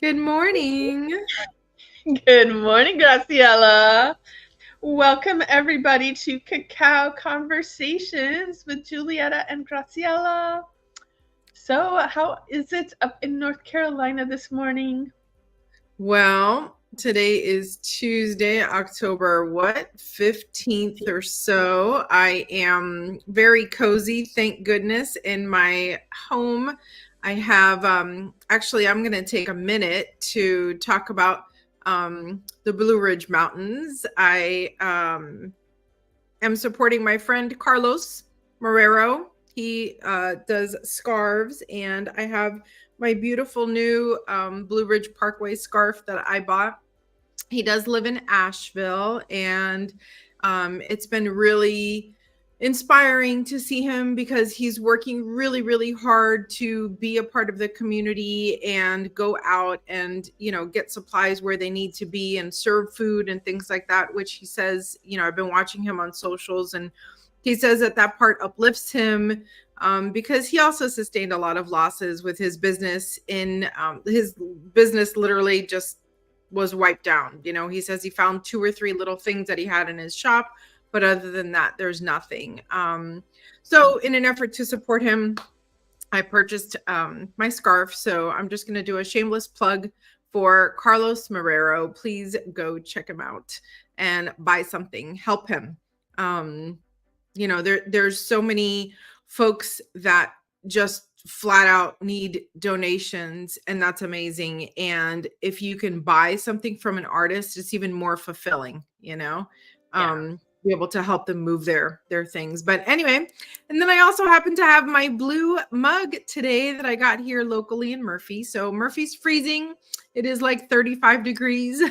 Good morning. Good morning, Graciela. Welcome, everybody, to Cacao Conversations with Julieta and Graciela. So, how is it up in North Carolina this morning? Well, today is Tuesday, October 15th or so. I am very cozy, thank goodness, in my home. I have actually I'm going to take a minute to talk about the Blue Ridge Mountains. I am supporting my friend Carlos Marrero. He does scarves, and I have my beautiful new Blue Ridge Parkway scarf that I bought. He does live in Asheville, and it's been really inspiring to see him because he's working really, really hard to be a part of the community and go out and, get supplies where they need to be and serve food and things like that, which he says, I've been watching him on socials, and he says that part uplifts him because he also sustained a lot of losses with his business. His business literally just was wiped down. He says he found 2 or 3 little things that he had in his shop, but other than that, there's nothing. So in an effort to support him, I purchased my scarf. So I'm just going to do a shameless plug for Carlos Marrero. Please go check him out and buy something, help him. There's so many folks that just flat out need donations, and that's amazing. And if you can buy something from an artist, it's even more fulfilling, be able to help them move their things. But anyway, and then I also happen to have my blue mug today that I got here locally in Murphy. So Murphy's freezing. It is like 35 degrees.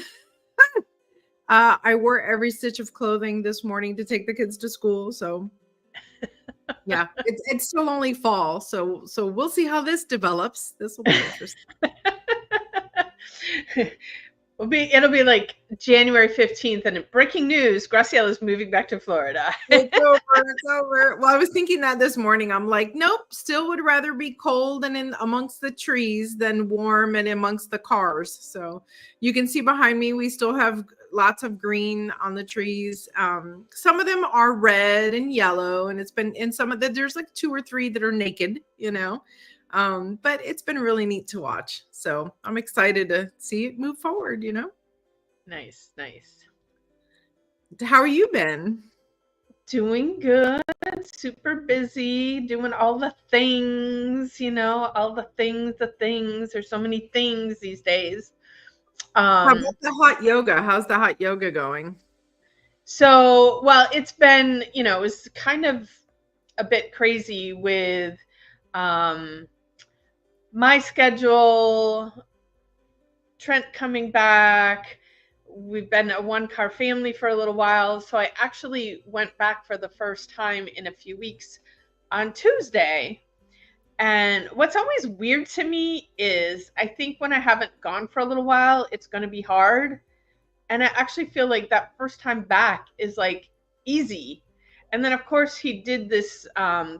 I wore every stitch of clothing this morning to take the kids to school. So yeah, it's still only fall. So we'll see how this develops. This will be interesting. It'll be like January 15th, and breaking news, Graciela's moving back to Florida. It's over. Well, I was thinking that this morning. I'm like, nope, still would rather be cold and in amongst the trees than warm and amongst the cars. So you can see behind me, we still have lots of green on the trees. Some of them are red and yellow, and it's been in some of the, there's like 2 or 3 that are naked, but it's been really neat to watch. So I'm excited to see it move forward, Nice. How are you been? Doing good, super busy, doing all the things, all the things. There's so many things these days. How about the hot yoga? How's the hot yoga going? So, well, it's been, it was kind of a bit crazy with my schedule, Trent coming back. We've been a 1-car family for a little while. So I actually went back for the first time in a few weeks on Tuesday. And what's always weird to me is I think when I haven't gone for a little while, it's going to be hard. And I actually feel like that first time back is like easy. And then, of course, he did this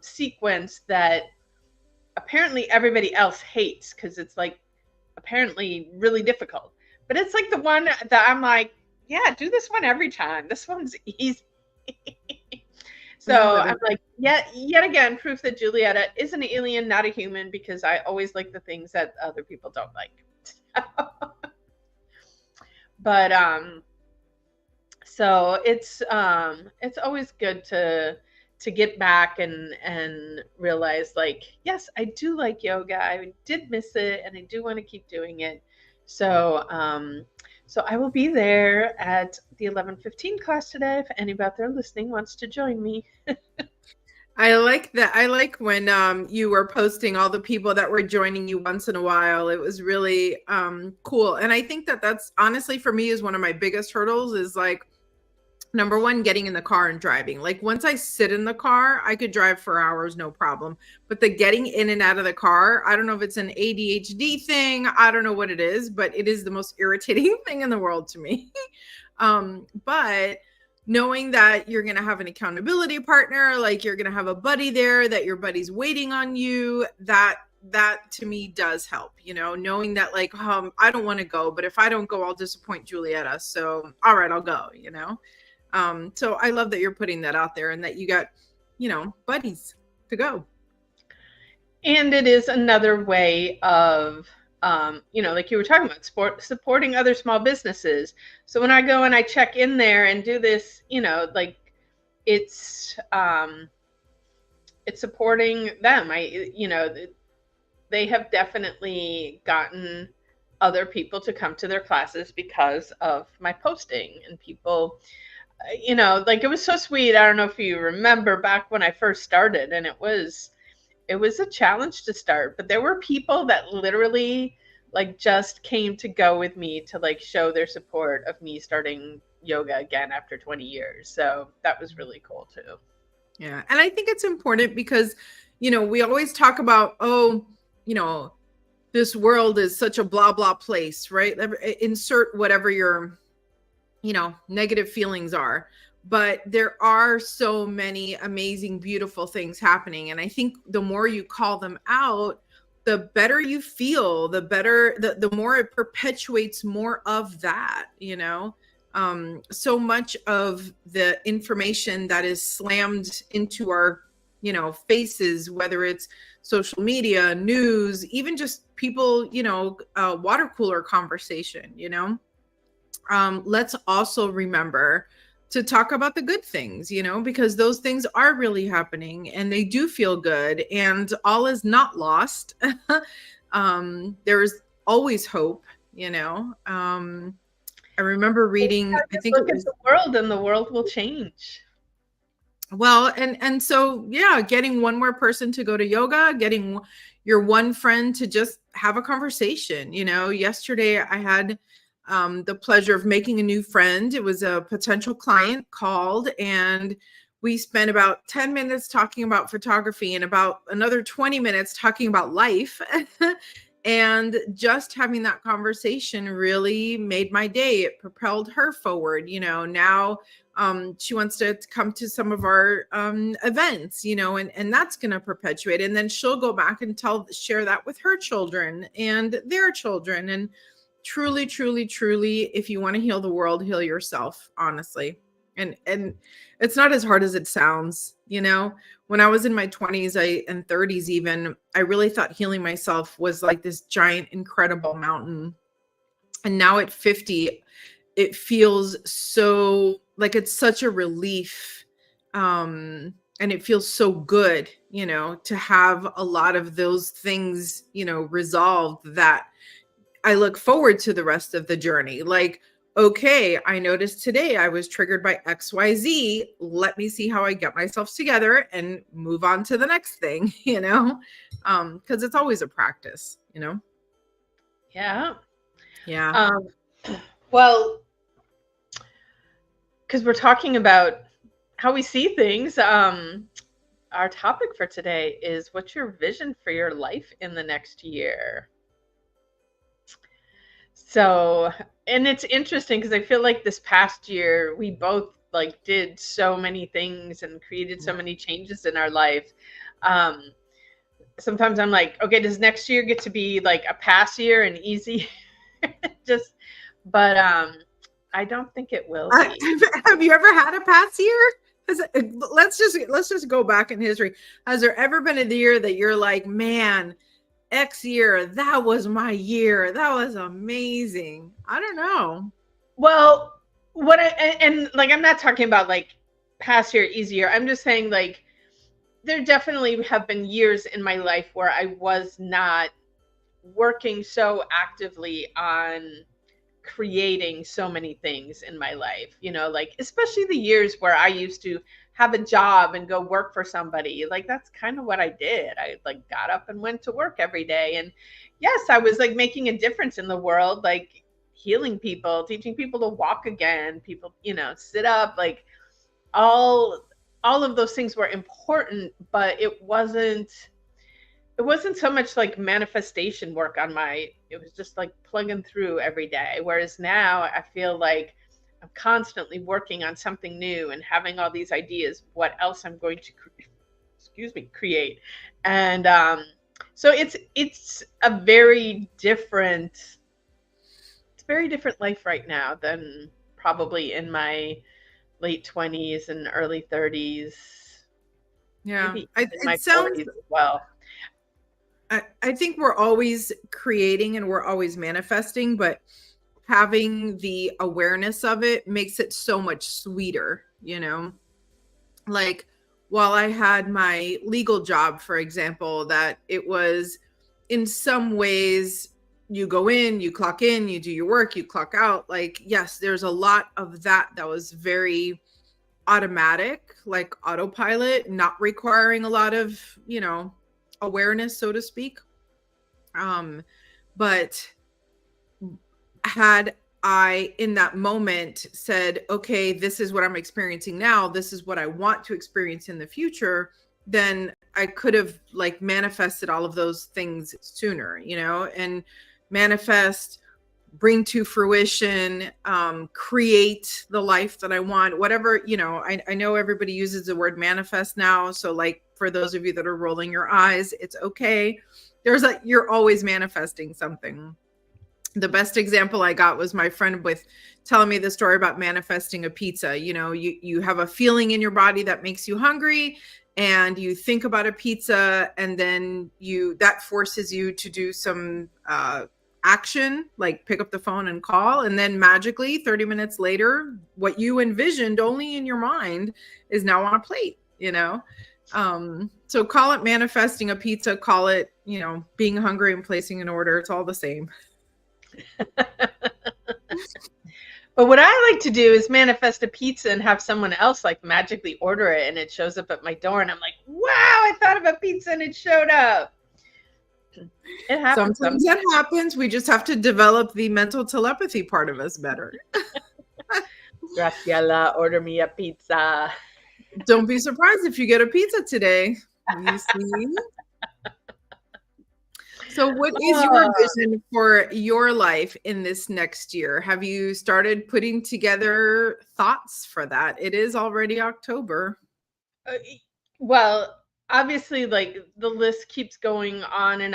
sequence that apparently everybody else hates because it's like apparently really difficult. But it's like the one that I'm like, yeah, do this one every time. This one's easy. So I'm like, yet again, proof that Julieta is an alien, not a human, because I always like the things that other people don't like. But so it's always good to get back and realize, like, yes, I do like yoga. I did miss it, and I do want to keep doing it. So so I will be there at the 11:15 class today if anybody out there listening wants to join me. I like that. I like when you were posting all the people that were joining you once in a while. It was really cool. And I think that that's honestly for me is one of my biggest hurdles is like, number one, getting in the car and driving. Like once I sit in the car, I could drive for hours, no problem. But the getting in and out of the car, I don't know if it's an ADHD thing. I don't know what it is, but it is the most irritating thing in the world to me. But knowing that you're going to have an accountability partner, like you're going to have a buddy there, that your buddy's waiting on you, that that to me does help, knowing that like, I don't want to go, but if I don't go, I'll disappoint Julietta. So, all right, I'll go, So I love that you're putting that out there and that you got, buddies to go. And it is another way of, like you were talking about, supporting other small businesses. So when I go and I check in there and do this, like it's supporting them. They have definitely gotten other people to come to their classes because of my posting, and people, like it was so sweet. I don't know if you remember back when I first started, and it was a challenge to start, but there were people that literally like just came to go with me to like show their support of me starting yoga again after 20 years. So that was really cool too. Yeah. And I think it's important because, we always talk about, this world is such a blah, blah place, right? Insert whatever your, negative feelings are. But there are so many amazing, beautiful things happening. And I think the more you call them out, the better you feel, the better, the more it perpetuates more of that, so much of the information that is slammed into our, faces, whether it's social media, news, even just people, water cooler conversation, let's also remember to talk about the good things, because those things are really happening and they do feel good and all is not lost. There's always hope, I remember reading, I think look at the world and the world will change. Well, and so, yeah, getting one more person to go to yoga, getting your one friend to just have a conversation. Yesterday I had the pleasure of making a new friend. It was a potential client called, and we spent about 10 minutes talking about photography and about another 20 minutes talking about life. And just having that conversation really made my day. It propelled her forward. Now she wants to come to some of our events, and that's going to perpetuate. And then she'll go back and share that with her children and their children. And truly, truly, truly, if you want to heal the world, heal yourself, honestly. And it's not as hard as it sounds. When I was in my 20s and 30s, even, I really thought healing myself was like this giant, incredible mountain. And now at 50, it feels so like it's such a relief. And it feels so good, to have a lot of those things, resolved, that I look forward to the rest of the journey. Like, okay, I noticed today I was triggered by XYZ. Let me see how I get myself together and move on to the next thing, because it's always a practice, Yeah. Yeah. Well, because we're talking about how we see things, our topic for today is, what's your vision for your life in the next year? So, and it's interesting because I feel like this past year we both like did so many things and created so many changes in our life. Sometimes I'm like, okay, does next year get to be like a pass year and easy? But I don't think it will be. Have you ever had a pass year? Let's just go back in history. Has there ever been a year that you're like, man, X year, that was my year, that was amazing? I don't know. Well, and like, I'm not talking about like past year, easier. I'm just saying, like, there definitely have been years in my life where I was not working so actively on creating so many things in my life, like especially the years where I used to have a job and go work for somebody. Like, that's kind of what I did. I like got up and went to work every day. And yes, I was like making a difference in the world, like healing people, teaching people to walk again, people, sit up, like all of those things were important, but it wasn't so much like manifestation work it was just like plugging through every day. Whereas now I feel like I'm constantly working on something new and having all these ideas, what else I'm going to create. And So it's a very different, it's a very different life right now than probably in my late 20s and early 30s, Yeah. maybe I, in it my sounds, 40s as well. I think we're always creating and we're always manifesting, but having the awareness of it makes it so much sweeter, you know? Like while I had my legal job, for example, that it was in some ways you go in, you do your work, you clock out. Like, yes, there's a lot of that that was very automatic, like autopilot, not requiring a lot of, awareness, so to speak. But had I, in that moment, said, okay, this is what I'm experiencing now, this is what I want to experience in the future, then I could have like manifested all of those things sooner, and manifest, bring to fruition, create the life that I want, whatever, I know everybody uses the word manifest now. So like for those of you that are rolling your eyes, it's okay. You're always manifesting something. The best example I got was my friend with telling me the story about manifesting a pizza. You have a feeling in your body that makes you hungry and you think about a pizza, and then that forces you to do some action, like pick up the phone and call, and then magically 30 minutes later, what you envisioned only in your mind is now on a plate. So call it manifesting a pizza, call it being hungry and placing an order. It's all the same. But what I like to do is manifest a pizza and have someone else like magically order it and it shows up at my door and I'm like, wow, I thought of a pizza and it showed up. It happens Sometimes that happens. We just have to develop the mental telepathy part of us better. Graciela, order me a pizza. Don't be surprised if you get a pizza today. You see? So what is your vision for your life in this next year? Have you started putting together thoughts for that? It is already October. Well, obviously, like the list keeps going on, and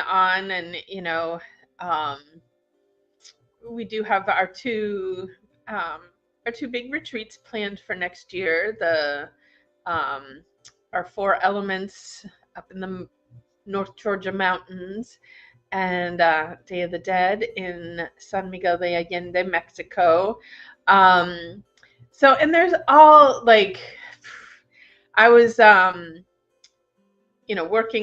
we do have our two big retreats planned for next year. Our four elements up in the North Georgia mountains, and Day of the Dead in San Miguel de Allende, Mexico. So, and there's all like, I was, working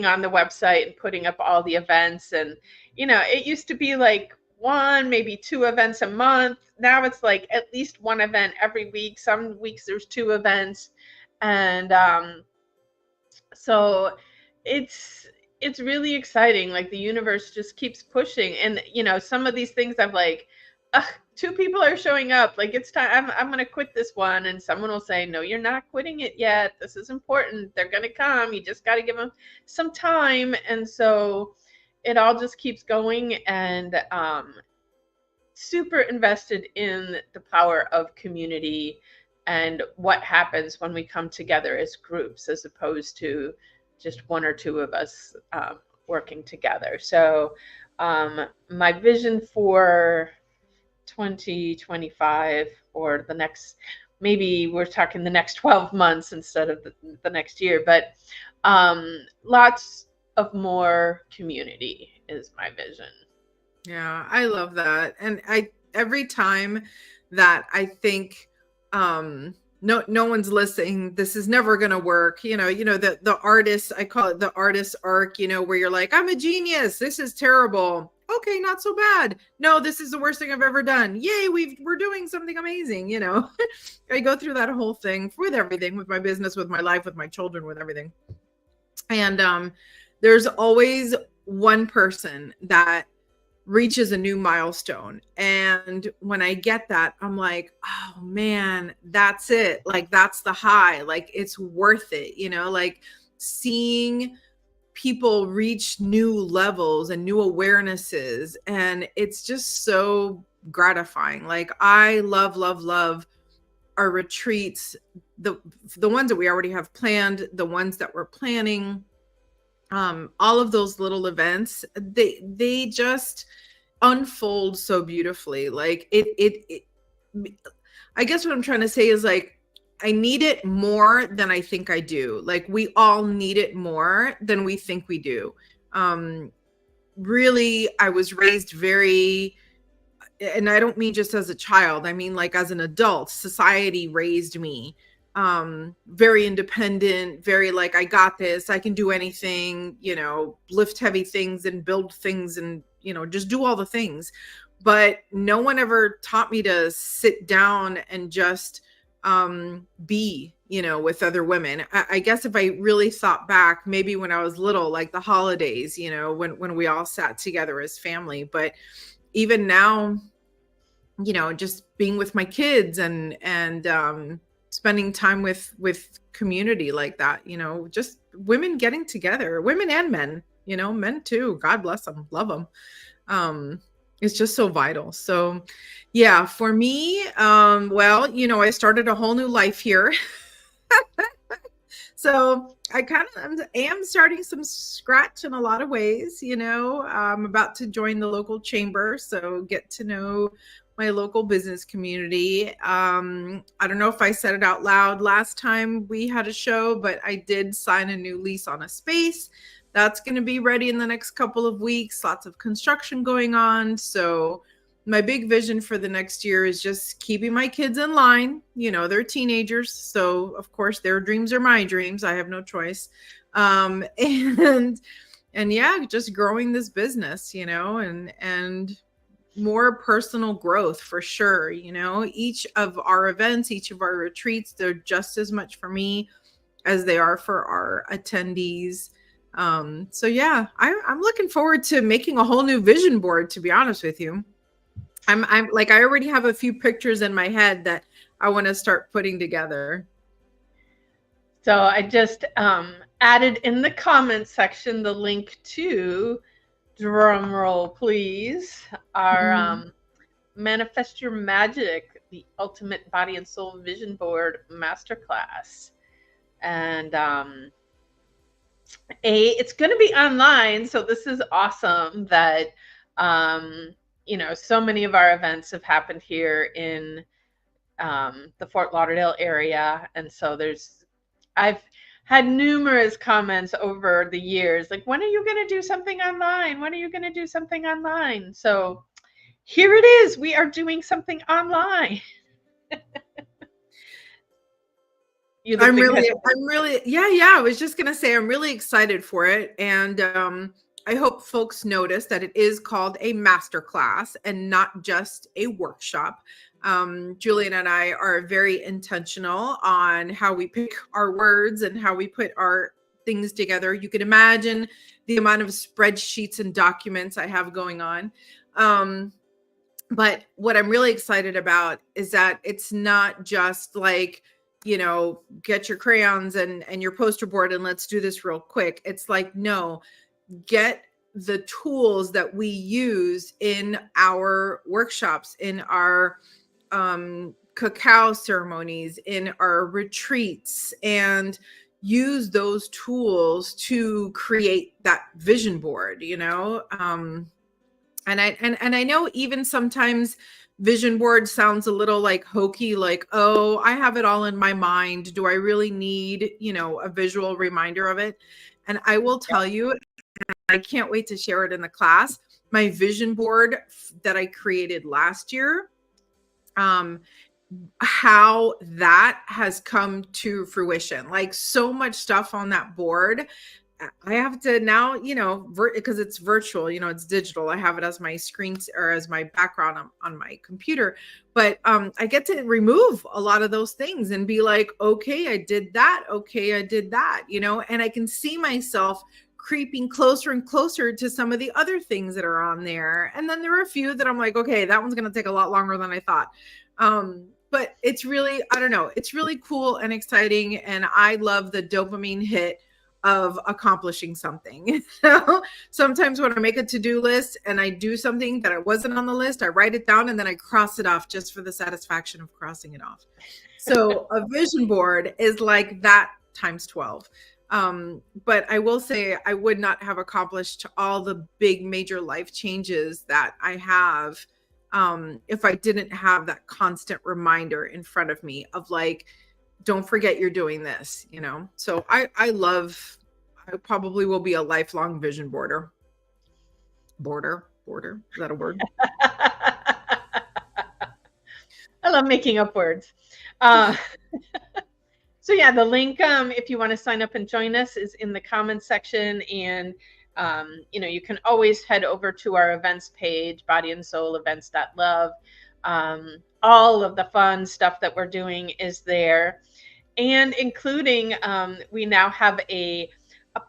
on the website and putting up all the events. And, it used to be like one, maybe two events a month. Now it's like at least one event every week. Some weeks there's two events. And so it's really exciting. Like the universe just keeps pushing. And, some of these things I'm like, two people are showing up. Like it's time. I'm going to quit this one. And someone will say, no, you're not quitting it yet. This is important. They're going to come. You just got to give them some time. And so it all just keeps going, and super invested in the power of community and what happens when we come together as groups, as opposed to just one or two of us working together. So my vision for 2025, or the next, maybe we're talking the next 12 months instead of the next year, but lots of more community is my vision. Yeah, I love that. And every time that I think no one's listening, this is never going to work, the artist, I call it the artist arc, where you're like, I'm a genius, this is terrible, okay, not so bad, no, this is the worst thing I've ever done, yay, we're doing something amazing. I go through that whole thing with everything, with my business, with my life, with my children, with everything. And there's always one person that reaches a new milestone. And when I get that, I'm like, oh man, that's it. Like, that's the high. Like, it's worth it. Like seeing people reach new levels and new awarenesses. And it's just so gratifying. Like, I love, love, love our retreats, the ones that we already have planned, the ones that we're planning. all of those little events, they just unfold so beautifully. Like I guess what I'm trying to say is like, I need it more than I think I do. Like we all need it more than we think we do. Um, Really, I was raised very, and I don't mean just as a child, I mean like as an adult, society raised me very independent, very like, I got this, I can do anything, lift heavy things and build things and just do all the things. But no one ever taught me to sit down and just be with other women. I guess if I really thought back, maybe when I was little, like the holidays, when we all sat together as family. But even now, just being with my kids and spending time with community like that, just women getting together, women and men, men too, God bless them, love them. It's just so vital. So yeah, for me, well, I started a whole new life here. So I kind of am starting some scratch in a lot of ways. I'm about to join the local chamber, so get to know my local business community. I don't know if I said it out loud last time we had a show, but I did sign a new lease on a space. That's going to be ready in the next couple of weeks. Lots of construction going on. So my big vision for the next year is just keeping my kids in line. They're teenagers, so of course their dreams are my dreams. I have no choice. And yeah, just growing this business, and more personal growth for sure. Each of our events, each of our retreats, they're just as much for me as they are for our attendees. So yeah, I'm looking forward to making a whole new vision board, to be honest with you. I'm like, I already have a few pictures in my head that I want to start putting together. So I just added in the comments section the link to, drum roll please, our Manifest Your Magic, the Ultimate Body and Soul Vision Board Masterclass. And it's going to be online, so this is awesome that so many of our events have happened here in the Fort Lauderdale area. And so I've had numerous comments over the years, like, when are you going to do something online? When are you going to do something online? So here it is. We are doing something online. I'm really, yeah. I was just going to say, I'm really excited for it. And I hope folks notice that it is called a masterclass and not just a workshop. Julian and I are very intentional on how we pick our words and how we put our things together. You can imagine the amount of spreadsheets and documents I have going on. But what I'm really excited about is that it's not just like, get your crayons and your poster board and let's do this real quick. It's like, no, get the tools that we use in our workshops, in our cacao ceremonies, in our retreats, and use those tools to create that vision board, and I know even sometimes vision board sounds a little like hokey, like, oh, I have it all in my mind. Do I really need, a visual reminder of it? And I will tell you, I can't wait to share it in the class, my vision board that I created last year, how that has come to fruition. Like, so much stuff on that board. I have to now, because it's virtual, it's digital. I have it as my screen or as my background on my computer. But I get to remove a lot of those things and be like, okay, I did that. Okay, I did that, and I can see myself creeping closer and closer to some of the other things that are on there. And then there are a few that I'm like, okay, that one's going to take a lot longer than I thought. But it's really, I don't know, it's really cool and exciting. And I love the dopamine hit of accomplishing something. Sometimes when I make a to-do list and I do something that I wasn't on the list, I write it down and then I cross it off just for the satisfaction of crossing it off. So a vision board is like that times 12. But I will say I would not have accomplished all the big major life changes that I have if I didn't have that constant reminder in front of me of like, don't forget you're doing this, you know? So I probably will be a lifelong vision boarder. Border, is that a word? I love making up words. Uh, so yeah, the link, if you want to sign up and join us, is in the comments section. And you can always head over to our events page, Body and Soul Events.love. All of the fun stuff that we're doing is there, and including we now have a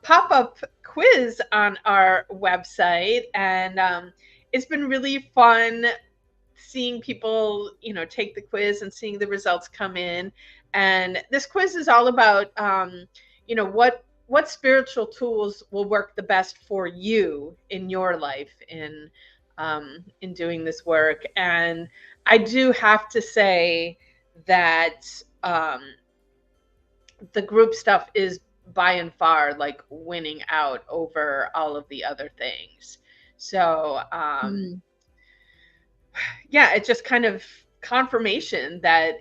pop-up quiz on our website, and it's been really fun seeing people, take the quiz and seeing the results come in. And this quiz is all about, what spiritual tools will work the best for you in your life in doing this work. And I do have to say that the group stuff is by and far like winning out over all of the other things. So yeah, it's just kind of confirmation that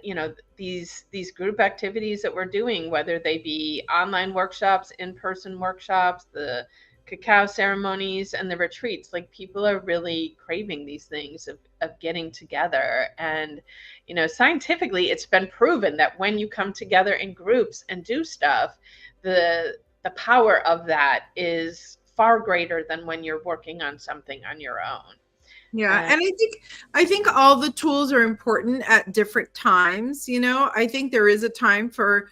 these group activities that we're doing, whether they be online workshops, in-person workshops, the cacao ceremonies, and the retreats, like people are really craving these things of getting together. And scientifically it's been proven that when you come together in groups and do stuff, the power of that is far greater than when you're working on something on your own. Yeah. And I think all the tools are important at different times. I think there is a time for,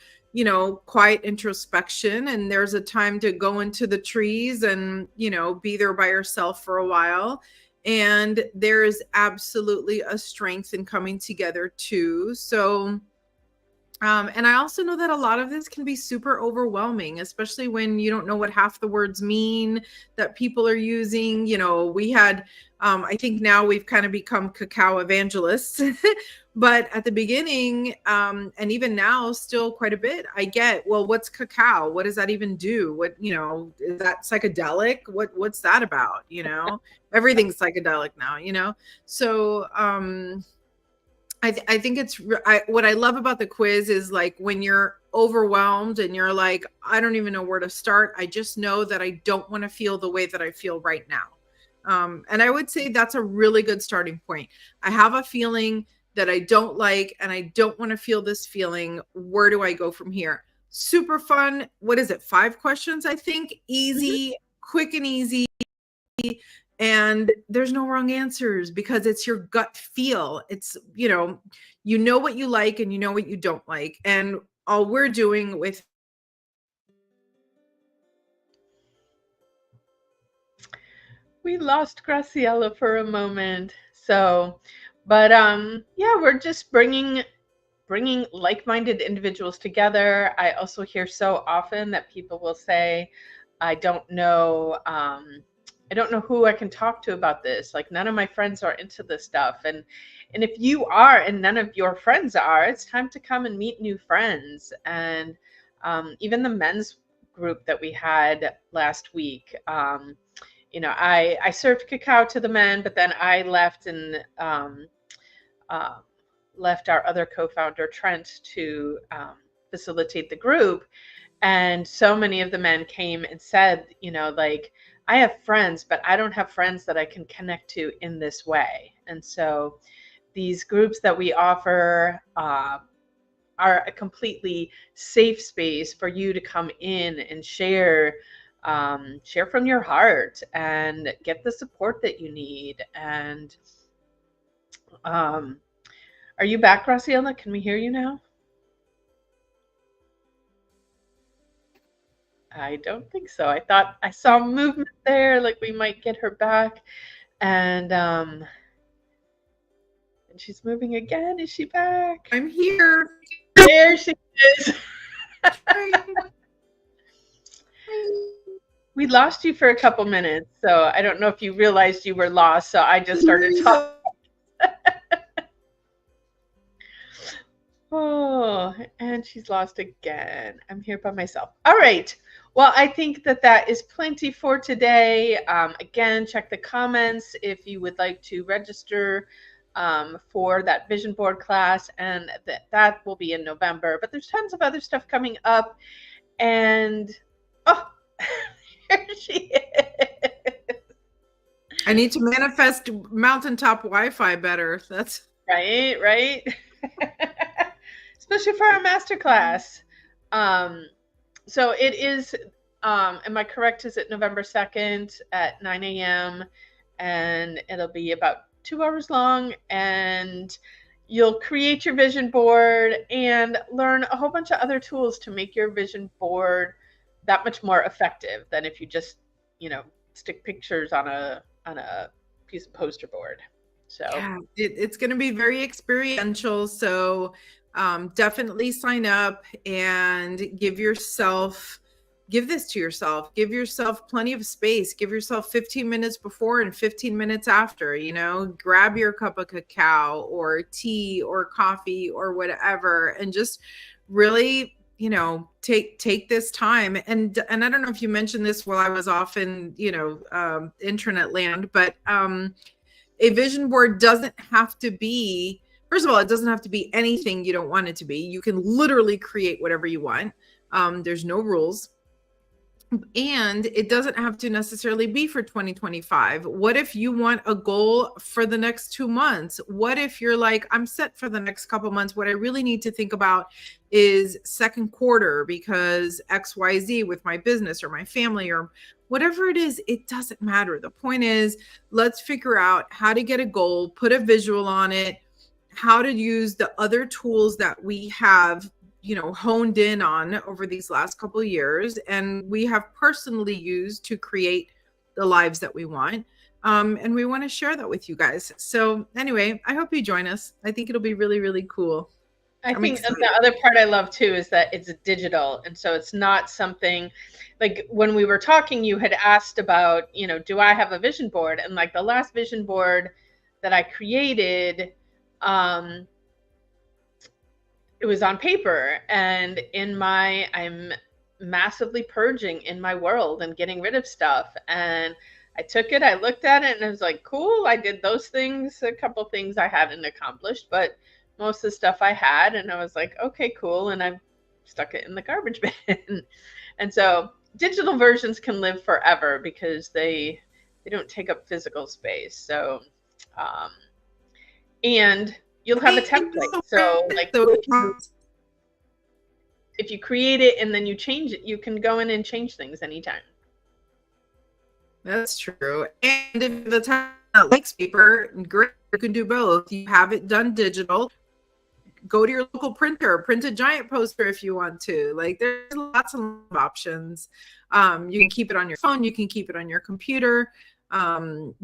quiet introspection, and there's a time to go into the trees and, be there by yourself for a while. And there is absolutely a strength in coming together too. So, and I also know that a lot of this can be super overwhelming, especially when you don't know what half the words mean that people are using. We had, I think now we've kind of become cacao evangelists, but at the beginning, and even now still quite a bit, I get, well, what's cacao? What does that even do? What, is that psychedelic? What's that about? Everything's psychedelic now, so, I think what I love about the quiz is like when you're overwhelmed and you're like, I don't even know where to start. I just know that I don't want to feel the way that I feel right now. And I would say that's a really good starting point. I have a feeling that I don't like, and I don't want to feel this feeling. Where do I go from here? Super fun. What is it? 5 questions, I think. Easy, quick and easy. And there's no wrong answers because it's your gut feel. It's, you know what you like and you know what you don't like. And all we're doing with. We lost Graciela for a moment. So, but yeah, we're just bringing like-minded individuals together. I also hear so often that people will say, I don't know who I can talk to about this. Like, none of my friends are into this stuff. And if you are and none of your friends are, it's time to come and meet new friends. And even the men's group that we had last week, I served cacao to the men, but then I left and left our other co-founder, Trent, to facilitate the group. And so many of the men came and said, like, I have friends, but I don't have friends that I can connect to in this way. And so these groups that we offer are a completely safe space for you to come in and share from your heart and get the support that you need. And are you back, Graciela? Can we hear you now? I don't think so. I thought I saw movement there, like we might get her back. And she's moving again. Is she back? I'm here. There she is. We lost you for a couple minutes, so I don't know if you realized you were lost, so I just started talking. Oh, and she's lost again. I'm here by myself. All right. Well, I think that is plenty for today. Again, check the comments if you would like to register for that vision board class, and that will be in November. But there's tons of other stuff coming up. And oh, here she is. I need to manifest mountaintop Wi-Fi better. That's right. Especially for our masterclass. So it is, am I correct? Is it November 2nd at 9 a.m. and it'll be about 2 hours long, and you'll create your vision board and learn a whole bunch of other tools to make your vision board that much more effective than if you just, stick pictures on a piece of poster board. So yeah, it's going to be very experiential. So definitely sign up and give this to yourself. Give yourself plenty of space. Give yourself 15 minutes before and 15 minutes after. Grab your cup of cacao or tea or coffee or whatever, and just really take this time. And I don't know if you mentioned this while I was off in intranet land, but a vision board doesn't have to be, first of all, it doesn't have to be anything you don't want it to be. You can literally create whatever you want. There's no rules. And it doesn't have to necessarily be for 2025. What if you want a goal for the next 2 months? What if you're like, I'm set for the next couple months. What I really need to think about is second quarter because XYZ with my business or my family or whatever it is, it doesn't matter. The point is, let's figure out how to get a goal, put a visual on it, how to use the other tools that we have honed in on over these last couple of years, and we have personally used to create the lives that we want. And we want to share that with you guys. So anyway, I hope you join us. I think it'll be really, really cool. I think the other part I love too is that it's digital. And so it's not something like when we were talking, you had asked about, do I have a vision board? And like the last vision board that I created, it was on paper, and I'm massively purging in my world and getting rid of stuff. And I took it, I looked at it, and I was like, cool, I did those things, a couple things I hadn't accomplished, but most of the stuff I had, and I was like, okay, cool. And I've stuck it in the garbage bin. And so digital versions can live forever because they don't take up physical space. So, and you'll have a template. So like if you create it and then you change it, you can go in and change things anytime. That's true. And if the time likes paper, great, you can do both. You have it done digital. Go to your local printer, print a giant poster if you want to. Like there's lots of options. You can keep it on your phone. You can keep it on your computer.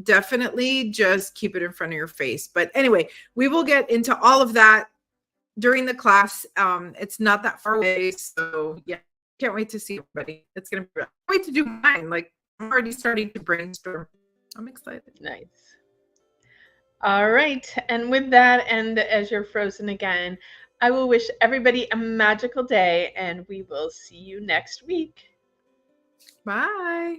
Definitely just keep it in front of your face. But anyway, we will get into all of that during the class. It's not that far away. So yeah, can't wait to see everybody. It's going to be, wait to do mine. Like I'm already starting to brainstorm. I'm excited. Nice. All right. And with that, and as you're frozen again, I will wish everybody a magical day, and we will see you next week. Bye.